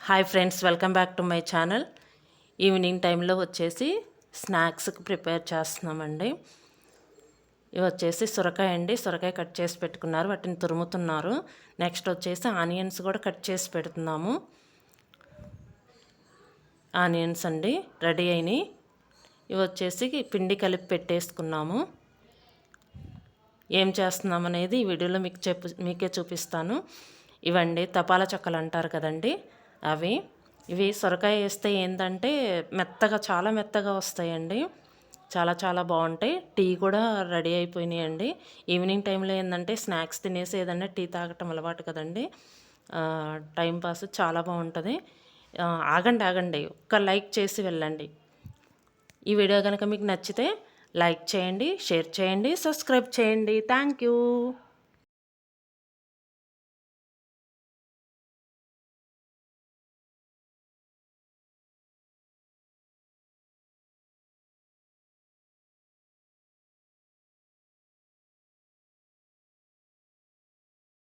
Hi friends, welcome back to my channel. Evening టైంలో వచ్చేసి స్నాక్స్కి prepare చేస్తున్నామండి. ఇవి వచ్చేసి సొరకాయ అండి. సొరకాయ కట్ చేసి పెట్టుకున్నారు, వాటిని తురుముతున్నారు. నెక్స్ట్ వచ్చేసి ఆనియన్స్ కూడా కట్ చేసి పెడుతున్నాము. ఆనియన్స్ అండి రెడీ అయినాయి. ఇవి వచ్చేసి పిండి కలిపి పెట్టేసుకున్నాము. ఏం చేస్తున్నాం అనేది ఈ వీడియోలో మీకే చూపిస్తాను. ఇవండి తపాలా చెక్కలు అంటారు కదండి, ఇవి సొరకాయ వేస్తే ఏంటంటే మెత్తగా, చాలా మెత్తగా వస్తాయండి. చాలా చాలా బాగుంటాయి. టీ కూడా రెడీ అయిపోయినాయండి. ఈవినింగ్ టైంలో ఏంటంటే స్నాక్స్ తినేసి ఏదన్నా టీ తాగటం అలవాటు కదండి. టైంపాస్ చాలా బాగుంటుంది. ఆగండి, ఒక్క లైక్ చేసి వెళ్ళండి. ఈ వీడియో కనుక మీకు నచ్చితే లైక్ చేయండి, షేర్ చేయండి, సబ్స్క్రైబ్ చేయండి. Thank you.